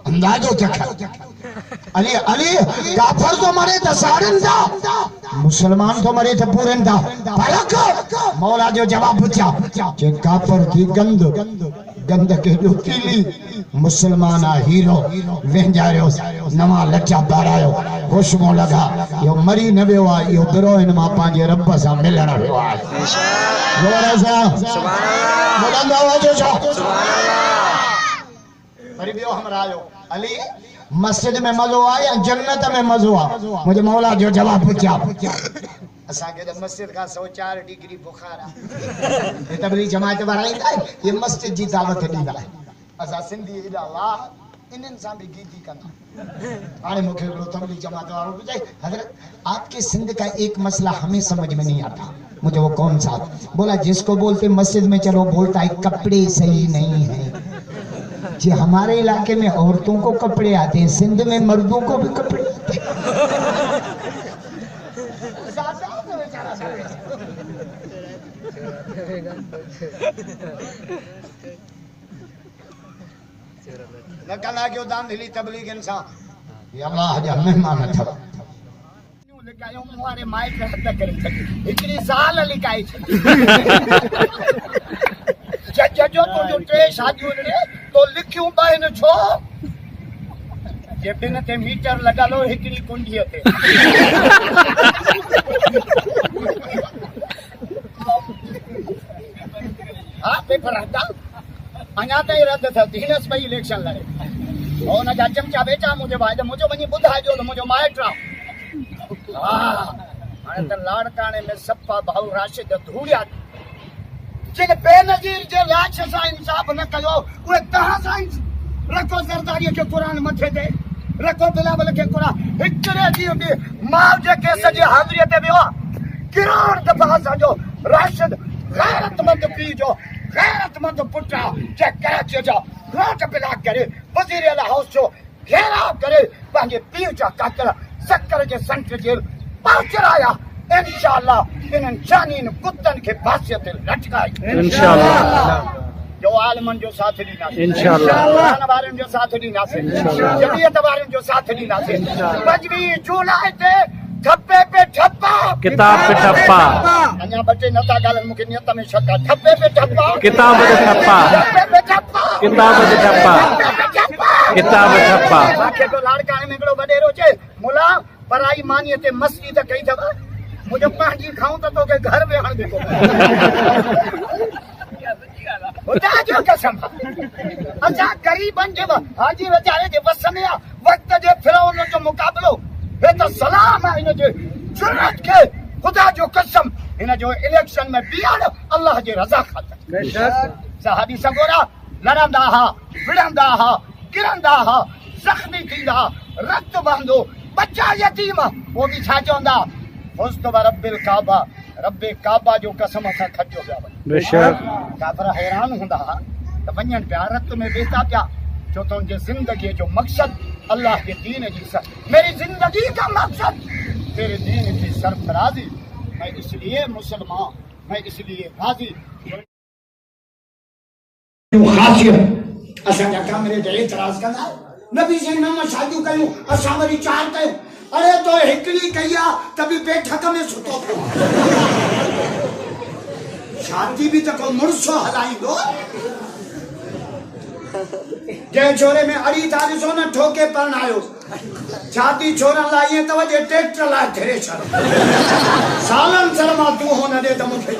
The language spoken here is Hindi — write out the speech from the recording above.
अंदाजो क्या अली अली काफर तो मरे तो साड़न था, मुसलमान तो मरे तो पूरन था। मौला जो जवाब पूछा जे काफर की गंद गंद के जो कीली मुसलमान आ हीरो वेंजारियो नवा लचा बारायो खुशबू लगा यो मरी न वियो आ यो बिरो इन मां पांजे रब सा मिलण वियो आ। जोर से सुभान अल्लाह बुलंद आवाज से सुभान अल्लाह। वरी बियो हमरा आयो अली मस्जिद में मजो आ या जन्नत में मजो आ? मुझे मौला जो जवाब पूछा असा के मस्जिद का 104 डिग्री बुखार आ ये तबलीग जमात वाला ये मस्जिद जी दावत दीदा असा सिंधी एडा वाह इनन सा भी गीती करना आने मुखे तबलीग जमात वालों को हजरत आपके सिंध का एक मसला हमें समझ में नहीं आता। मुझे वो कौन सा बोला जिसको बोलते मस्जिद में चलो बोलता है कपड़े सही नहीं है। जी हमारे इलाके में औरतों को कपड़े आते हैं, सिंध में मर्दों को भी कपड़े आते हैं। नकला क्यों दान दिली तबलीग इंसान ये अल्लाह जा मेहमान था लिखायो मुआरे माइक हद करे इतनी साल लिखाई जजो तो जो टे शादियों ने तो लिखियो बाइन छो जे बिन ते मीटर लगा लो एकड़ी कुंडी ते हां पेपर आता अना ते रद था दिनस भाई इलेक्शन लड़े ओ ना जजम चा बेटा मुझे भाई मुझे वनी बुधाई जो मुझे माइट्रा हां हां त लाड़काने में सप्पा भाऊ राशिद धूड़िया जिन बेनजीर जे लाश सा इंसाफ न कयो उहे तहां सा रखो सरदारी के कुरान मथे दे रखो बिलावल के कुरान हिकरे जी बि मां जे केस जे हाज़िरी ते बियो किरार दफा सा जो राशिद गैरतमंद पी जो गैरतमंद पुटा जे कराची जो रोट पिला करे वजीर अला हाउस जो घेराव करे पंहिंजे पीउ जा काकर सक्कर जे संट जेल पहुंचाया इंशाअल्लाह इन्हनि जानीन कुत्तन के फांसीअ ते लटकाई इंशाअल्लाह जो आलमन जो साथ ॾींदासीं इंशाअल्लाह वारनि जो साथ ॾींदासीं जमीयत वारनि जो साथ ॾींदासीं 25 जुलाई ते ठप्पे पे ठप्पा किताब पे ठप्पा अञा बचे नथा ॻाल्हाइनि मूंखे नियत में शक आहे ठप्पे पे ठप्पा किताब पे ठप्पा ठप्पे पे ठप्पा किताब पे ठप्पा किताब पे ठप्पा मूंखे तो लाड़काणे में हिकिड़ो वॾेरो चए मुला पराई मानीअ ते मस्ती त कई अथव मुझे पांजी खाऊं तो के घर में हण देखो होता जो कसम अच्छा गरीबन जे हाजी बेचारे जे बस में वक्त जे फिरौन जो मुकाबलो हे तो सलाम है इन जे जुर्रत के खुदा जो कसम इन जो इलेक्शन में बियाड़ अल्लाह जे रजा खातर बेशक सहाबी सगोरा लड़ंदा हा विड़ंदा हा गिरंदा हा जख्मी थींदा रक्त बहंदो बच्चा यतीम वो भी छा चवंदा फुस्त रब्बिल काबा रब्बे काबा जो कसम सा खटियो पिया बेशक काफर हैरान हुंदा त वञनि पिया रत में बेता पिया जो तो उनके जिंदगी जो मकसद अल्लाह के दीन जी सर मेरी जिंदगी का मकसद तेरे दीन की सरफराजी मैं इसलिए मुसलमान मैं इसलिए गाजी खासियत असा जा कामरे ते एतराज कंदा नबी से न शादी कयूं असा वरी चार कयूं अरे तो हिकड़ी कया तभी बैठक में सुतो शादी भी तो को मुर्सो हलाई दो जे छोरे में अड़ी थारी सो न ठोके पण आयो शादी छोरा लाए तो जे ट्रैक्टर ला थ्रेशर सालन शर्मा तू हो न दे त मुखे